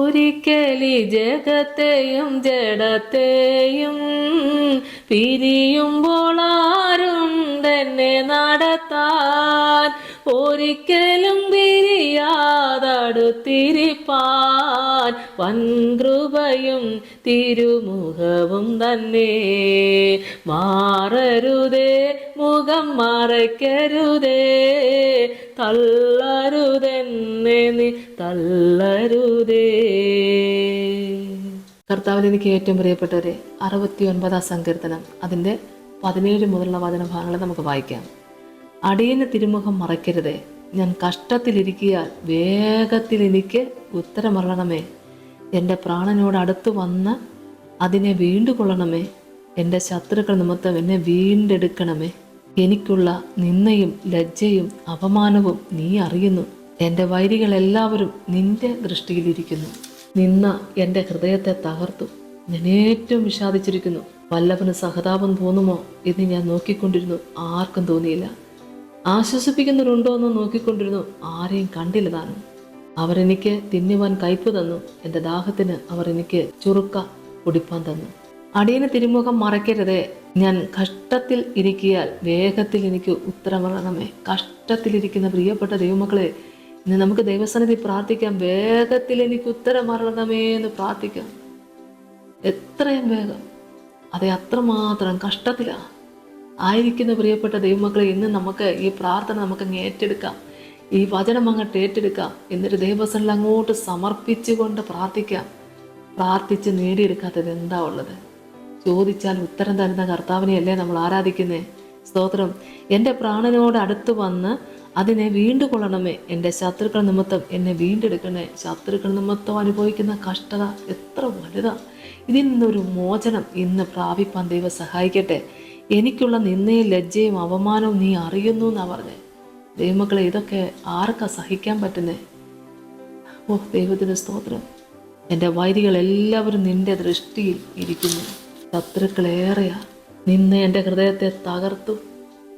ഒരിക്കലി ജഗത്തെയും ജഡത്തെയും പിരിയുമ്പോൾ ആരുണ്ടെന്നെ നടത്താൻ? ഒരിക്കലും പിരിയാതടുത്തിരിപ്പാൻ വൻകൃപയും തിരുമുഖവും തന്നെ. മാറരുതേ, മുഖം മറയ്ക്കരുതേ, തള്ളരുതെന്നെ നീ തള്ളരുതേ. കർത്താവിൽ എനിക്ക് ഏറ്റവും പ്രിയപ്പെട്ടവരെ, 69 സങ്കീർത്തനം അതിൻ്റെ 17 മുതലുള്ള വചനഭാഗങ്ങൾ നമുക്ക് വായിക്കാം. അടിയന് തിരുമുഖം മറയ്ക്കരുതേ, ഞാൻ കഷ്ടത്തിലിരിക്കിയാൽ വേഗത്തിൽ എനിക്ക് ഉത്തരമറണമേ. എൻ്റെ പ്രാണനോട് അടുത്ത് വന്ന് അതിനെ വീണ്ടുകൊള്ളണമേ. എൻ്റെ ശത്രുക്കൾ നിമിത്തം എന്നെ വീണ്ടെടുക്കണമേ. എനിക്കുള്ള നിന്ദയും ലജ്ജയും അപമാനവും നീ അറിയുന്നു. എൻ്റെ വൈരികൾ എല്ലാവരും നിന്റെ ദൃഷ്ടിയിലിരിക്കുന്നു. നിന്ന എൻ്റെ ഹൃദയത്തെ തകർത്തു. ഞാൻ ഏറ്റവും വിഷാദിച്ചിരിക്കുന്നു. വല്ലഭന് സഹതാപം തോന്നുമോ എന്ന് ഞാൻ നോക്കിക്കൊണ്ടിരുന്നു, ആർക്കും തോന്നിയില്ല. ആശ്വസിപ്പിക്കുന്നവരുണ്ടോ എന്ന് നോക്കിക്കൊണ്ടിരുന്നു, ആരെയും കണ്ടില്ല താനും. അവരെനിക്ക് തിന്നുവാൻ കയ്പ് തന്നു, എൻ്റെ ദാഹത്തിന് അവർ എനിക്ക് ചുറുക്ക കുടിപ്പാൻ തന്നു. അടിയന് തിരുമുഖം മറയ്ക്കരുതേ, ഞാൻ കഷ്ടത്തിൽ ഇരിക്കിയാൽ വേഗത്തിൽ എനിക്ക് ഉത്തരമറണമേ. കഷ്ടത്തിലിരിക്കുന്ന പ്രിയപ്പെട്ട ദൈവമക്കളെ, ഇന്ന് നമുക്ക് ദൈവസന്നിധി പ്രാർത്ഥിക്കാം. വേഗത്തിൽ എനിക്ക് ഉത്തരമറണമേ എന്ന് പ്രാർത്ഥിക്കാം. എത്രയും വേഗം, അതെ, അത്രമാത്രം കഷ്ടത്തിലാണ് ആയിരിക്കുന്ന പ്രിയപ്പെട്ട ദൈവമക്കളെ, ഇന്ന് നമുക്ക് ഈ പ്രാർത്ഥന നമുക്ക് അങ്ങ് ഏറ്റെടുക്കാം. ഈ വചനം അങ്ങോട്ട് ഏറ്റെടുക്കാം. എന്നിട്ട് ദൈവസന്നിധിയിൽ അങ്ങോട്ട് സമർപ്പിച്ചുകൊണ്ട് പ്രാർത്ഥിക്കാം. പ്രാർത്ഥിച്ച് നേടിയെടുക്കാത്തത് എന്താ ഉള്ളത്? ചോദിച്ചാൽ ഉത്തരം തരുന്ന കർത്താവിനെയല്ലേ നമ്മൾ ആരാധിക്കുന്നേ? സ്തോത്രം. എൻ്റെ പ്രാണനോട് അടുത്ത് വന്ന് അതിനെ വീണ്ടുകൊള്ളണമേ. എൻ്റെ ശത്രുക്കൾ നിമിത്തം എന്നെ വീണ്ടെടുക്കണേ. ശത്രുക്കൾ നിമിത്തം അനുഭവിക്കുന്ന കഷ്ടത എത്ര വലുതാ! ഇതിൽ നിന്നൊരു മോചനം ഇന്ന് പ്രാപിപ്പാൻ ദൈവം സഹായിക്കട്ടെ. എനിക്കുള്ള നിന്ദയും ലജ്ജയും അവമാനവും നീ അറിയുന്നു എന്നാ പറഞ്ഞേ. ദൈവമക്കളെ, ഇതൊക്കെ ആർക്കാ സഹിക്കാൻ പറ്റുന്നേ? ഓ ദൈവത്തിന് സ്തോത്രം. എൻ്റെ വൈരികൾ എല്ലാവരും നിന്റെ ദൃഷ്ടിയിൽ ഇരിക്കുന്നു. ശത്രുക്കളേറെയാ. നിന്നെ എൻ്റെ ഹൃദയത്തെ തകർത്തു.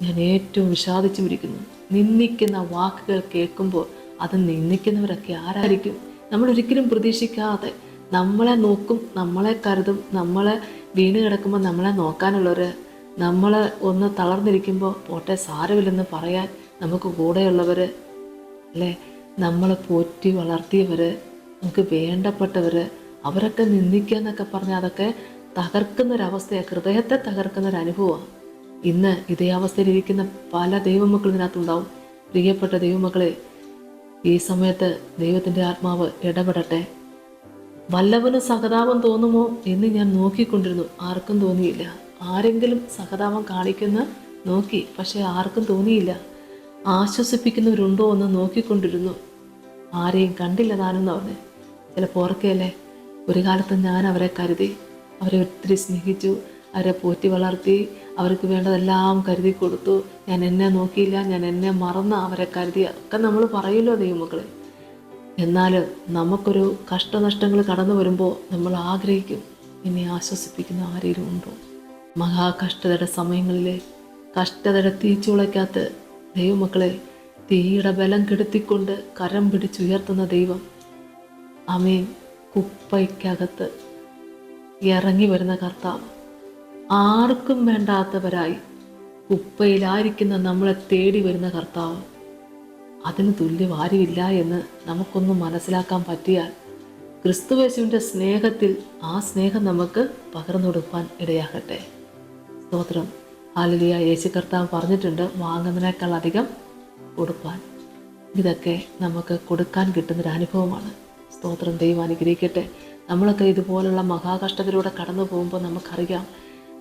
ഞാൻ ഏറ്റവും വിഷാദിച്ചു ഇരിക്കുന്നു. നിന്ദിക്കുന്ന വാക്കുകൾ കേൾക്കുമ്പോൾ അത് നിന്ദിക്കുന്നവരൊക്കെ ആരായിരിക്കും? നമ്മൾ ഒരിക്കലും പ്രതീക്ഷിക്കാതെ നമ്മളെ നോക്കും, നമ്മളെ കരുതും. നമ്മളെ വീണ് കിടക്കുമ്പോൾ നമ്മളെ നോക്കാനുള്ളവർ, നമ്മൾ ഒന്ന് തളർന്നിരിക്കുമ്പോൾ പോട്ടെ സാരമില്ലെന്ന് പറയാൻ നമുക്ക് കൂടെയുള്ളവർ, അല്ലേ? നമ്മളെ പോറ്റി വളർത്തിയവർ, നമുക്ക് വേണ്ടപ്പെട്ടവർ, അവരൊക്കെ നിന്ദിക്കുക എന്നൊക്കെ പറഞ്ഞാൽ അതൊക്കെ തകർക്കുന്നൊരവസ്ഥയാണ്, ഹൃദയത്തെ തകർക്കുന്നൊരനുഭവമാണ്. ഇന്ന് ഇതേ അവസ്ഥയിലിരിക്കുന്ന പല ദൈവമക്കളും ഇതിനകത്തുണ്ടാവും. പ്രിയപ്പെട്ട ദൈവമക്കളെ, ഈ സമയത്ത് ദൈവത്തിൻ്റെ ആത്മാവ് ഇടപെടട്ടെ. വല്ലവന് സഹതാപം തോന്നുമോ എന്ന് ഞാൻ നോക്കിക്കൊണ്ടിരുന്നു, ആർക്കും തോന്നിയില്ല. ആരെങ്കിലും സഹതാപം കാണിക്കുന്ന നോക്കി, പക്ഷെ ആർക്കും തോന്നിയില്ല. ആശ്വസിപ്പിക്കുന്നവരുണ്ടോ എന്ന് നോക്കിക്കൊണ്ടിരുന്നു, ആരെയും കണ്ടില്ല താനെന്ന് പറഞ്ഞ്. ചിലപ്പോൾ ഓർക്കയല്ലേ, ഒരു കാലത്ത് ഞാൻ അവരെ കരുതി, അവരെ ഒത്തിരി സ്നേഹിച്ചു, അവരെ പോറ്റി വളർത്തി, അവർക്ക് വേണ്ടതെല്ലാം കരുതി കൊടുത്തു. ഞാൻ എന്നെ നോക്കിയില്ല, ഞാൻ എന്നെ മറന്ന് അവരെ കരുതി ഒക്കെ നമ്മൾ പറയുമല്ലോ ദൈവമക്കളെ. എന്നാൽ നമുക്കൊരു കഷ്ടനഷ്ടങ്ങൾ കടന്നു വരുമ്പോൾ നമ്മൾ ആഗ്രഹിക്കും, എന്നെ ആശ്വസിപ്പിക്കുന്ന ആരെങ്കിലും ഉണ്ടോ? മഹാകഷ്ടതയുടെ സമയങ്ങളിൽ കഷ്ടതയുടെ തീച്ചുളയ്ക്കകത്ത് ദൈവമക്കളെ തീയുടെ ബലം കെടുത്തിക്കൊണ്ട് കരം പിടിച്ചുയർത്തുന്ന ദൈവം, ആമേൻ, കുപ്പയ്ക്കകത്ത് ഇറങ്ങി വരുന്ന കർത്താവ്, ആർക്കും വേണ്ടാത്തവരായി കുപ്പയിലായിരിക്കുന്ന നമ്മളെ തേടി വരുന്ന കർത്താവ്, അതിന് തുല്യം ആരുമില്ല എന്ന് നമുക്കൊന്നും മനസ്സിലാക്കാൻ പറ്റിയാൽ ക്രിസ്തുയേശുവിൻ്റെ സ്നേഹത്തിൽ ആ സ്നേഹം നമുക്ക് പകർന്നു കൊടുക്കാൻ ഇടയാകട്ടെ. സ്തോത്രം. ഹല്ലേലൂയ. യേശു കർത്താവ് പറഞ്ഞിട്ടുണ്ട്, വാങ്ങുന്നതിനേക്കാൾ അധികം കൊടുക്കാൻ. ഇതൊക്കെ നമുക്ക് കൊടുക്കാൻ കിട്ടുന്നൊരു അനുഭവമാണ്. സ്തോത്രം. ദൈവം അനുഗ്രഹിക്കട്ടെ. നമ്മളൊക്കെ ഇതുപോലുള്ള മഹാകഷ്ടത്തിലൂടെ കടന്നു പോകുമ്പോൾ നമുക്കറിയാം,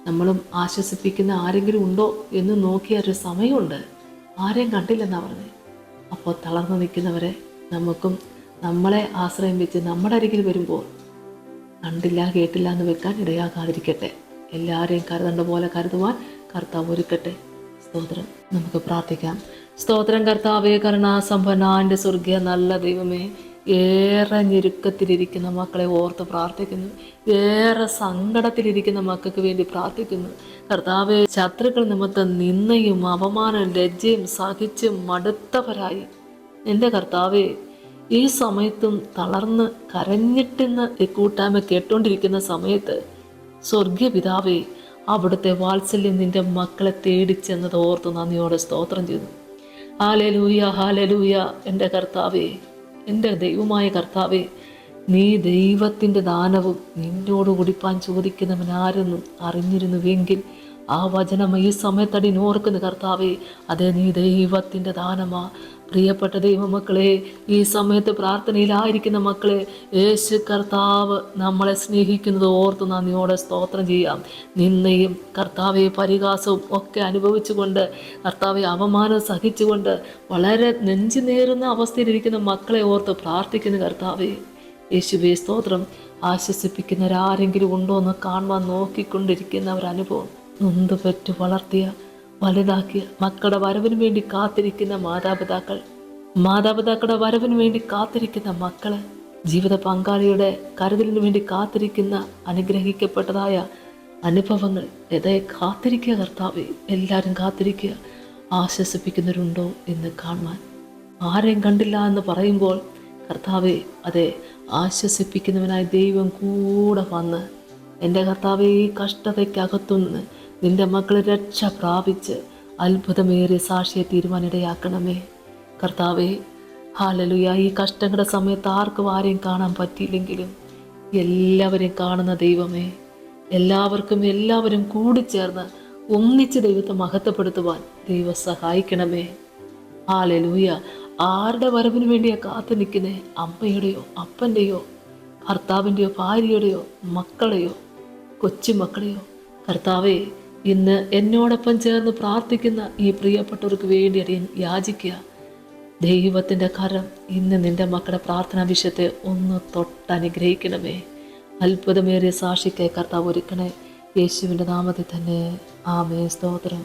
നമ്മളും ആശ്വസിപ്പിക്കുന്ന ആരെങ്കിലും ഉണ്ടോ എന്ന് നോക്കിയ ഒരു സമയമുണ്ട്. ആരെയും കണ്ടില്ലെന്നാണ് പറഞ്ഞത്. അപ്പോൾ തളർന്നു നിൽക്കുന്നവരെ നമുക്കും നമ്മളെ ആശ്രയം വെച്ച് നമ്മുടെ അരികിൽ വരുമ്പോൾ കണ്ടില്ല കേട്ടില്ല എന്ന് വെക്കാൻ ഇടയാകാതിരിക്കട്ടെ. എല്ലാവരെയും കരുതേണ്ട പോലെ കരുതുവാൻ കർത്താവ് ഒരുക്കട്ടെ. സ്തോത്രം. നമുക്ക് പ്രാർത്ഥിക്കാം. സ്തോത്രം. കർത്താവേ, കരുണാസമ്പന്നന്റെ സ്വർഗീയ നല്ല ദൈവമേ, ഏറെ ഞെരുക്കത്തിലിരിക്കുന്ന മക്കളെ ഓർത്ത് പ്രാർത്ഥിക്കുന്നു. ഏറെ സങ്കടത്തിലിരിക്കുന്ന മക്കൾക്ക് വേണ്ടി പ്രാർത്ഥിക്കുന്നു. കർത്താവെ, ശത്രുക്കൾ നിമിത്തം നിന്ദയും അപമാനവും ലജ്ജയും സഹിച്ച് മടുത്തവരായി എൻ്റെ കർത്താവെ ഈ സമയത്തും തളർന്ന് കരഞ്ഞിട്ടെന്ന് ഈ കൂട്ടായ്മ കേട്ടോണ്ടിരിക്കുന്ന സമയത്ത് സ്വർഗീയ പിതാവേ, അവിടുത്തെ വാത്സല്യം നിന്റെ മക്കളെ തേടിച്ചെന്നത് ഓർത്ത് നന്ദിയോടെ സ്തോത്രം ചെയ്തു. Hallelujah, hallelujah. എൻ്റെ കർത്താവേ, എൻ്റെ ദൈവമായ കർത്താവേ, നീ ദൈവത്തിൻ്റെ ദാനവും നിന്നോട് കുടിപ്പാൻ ചോദിക്കുന്നവനാരെന്നും അറിഞ്ഞിരുന്നുവെങ്കിൽ ആ വചനം ഈ സമയത്തടി ഓർക്കുന്ന കർത്താവേ, അതേ നീ ദൈവത്തിൻ്റെ ദാനമാ. പ്രിയപ്പെട്ട ദൈവമക്കളെ, ഈ സമയത്ത് പ്രാർത്ഥനയിലായിരിക്കുന്ന മക്കളെ, യേശു കർത്താവ് നമ്മളെ സ്നേഹിക്കുന്നത് ഓർത്ത് നന്ദിയോടെ സ്തോത്രം ചെയ്യാം. നിന്നയും കർത്താവെ പരിഹാസവും ഒക്കെ അനുഭവിച്ചുകൊണ്ട്, കർത്താവെ അവമാനം സഹിച്ചുകൊണ്ട് വളരെ നെഞ്ചു നേറുന്ന അവസ്ഥയിലിരിക്കുന്ന മക്കളെ ഓർത്ത് പ്രാർത്ഥിക്കുന്ന കർത്താവെ, യേശുവേ സ്തോത്രം. ആശ്വസിപ്പിക്കുന്നവരാരെങ്കിലും ഉണ്ടോ എന്ന് കാണുവാൻ നോക്കിക്കൊണ്ടിരിക്കുന്ന ഒരനുഭവം, നൊന്ത് പെറ്റു വളർത്തിയ വലുതാക്കിയ മക്കളുടെ വരവിന് വേണ്ടി കാത്തിരിക്കുന്ന മാതാപിതാക്കളുടെ വരവിന് വേണ്ടി കാത്തിരിക്കുന്ന മക്കള്, ജീവിത പങ്കാളിയുടെ കരുതലിന് വേണ്ടി കാത്തിരിക്കുന്ന അനുഗ്രഹിക്കപ്പെട്ടതായ അനുഭവങ്ങൾ, ഇതേ കാത്തിരിക്കുക കർത്താവേ. എല്ലാവരും കാത്തിരിക്കുക. ആശ്വസിപ്പിക്കുന്നവരുണ്ടോ എന്ന് കാണുവാൻ. ആരെയും കണ്ടില്ല എന്ന് പറയുമ്പോൾ കർത്താവേ, അതെ, ആശ്വസിപ്പിക്കുന്നവനായ ദൈവം കൂടെ വന്ന് എൻ്റെ കർത്താവേ, ഈ കഷ്ടതയ്ക്കകത്തുനിന്ന് നിന്റെ മക്കളെ രക്ഷ പ്രാപിച്ച് അത്ഭുതമേറിയ സാക്ഷിയെ തീരുമാനിടയാക്കണമേ കർത്താവേ. ഹല്ലേലൂയ. ഈ കഷ്ടങ്ങളുടെ സമയത്ത് ആർക്കും ആരെയും കാണാൻ പറ്റിയില്ലെങ്കിലും എല്ലാവരെയും കാണുന്ന ദൈവമേ, എല്ലാവരും കൂടിച്ചേർന്ന് ഒന്നിച്ച് ദൈവത്തെ മഹത്വപ്പെടുത്തുവാൻ ദൈവം സഹായിക്കണമേ. ഹല്ലേലൂയ. ആരുടെ വരവിന് വേണ്ടിയാ കാത്തു നിൽക്കുന്നേ? അമ്മയുടെയോ അപ്പൻ്റെയോ ഭർത്താവിൻ്റെയോ ഭാര്യയുടെയോ മക്കളെയോ കൊച്ചുമക്കളെയോ? കർത്താവേ, ഇന്ന് എന്നോടൊപ്പം ചേർന്ന് പ്രാർത്ഥിക്കുന്ന ഈ പ്രിയപ്പെട്ടവർക്ക് വേണ്ടി അടിയൻ യാചിക്കുക. ദൈവത്തിൻ്റെ കരം ഇന്ന് നിന്റെ മക്കളുടെ പ്രാർത്ഥനാ വിഷയത്തെ ഒന്ന് തൊട്ടനുഗ്രഹിക്കണമേ. അത്ഭുതമേറിയ സാക്ഷിക്കായി കർത്താവ് ഒരുക്കണേ. യേശുവിൻ്റെ നാമത്തിൽ തന്നെ. ആമേൻ. സ്തോത്രം.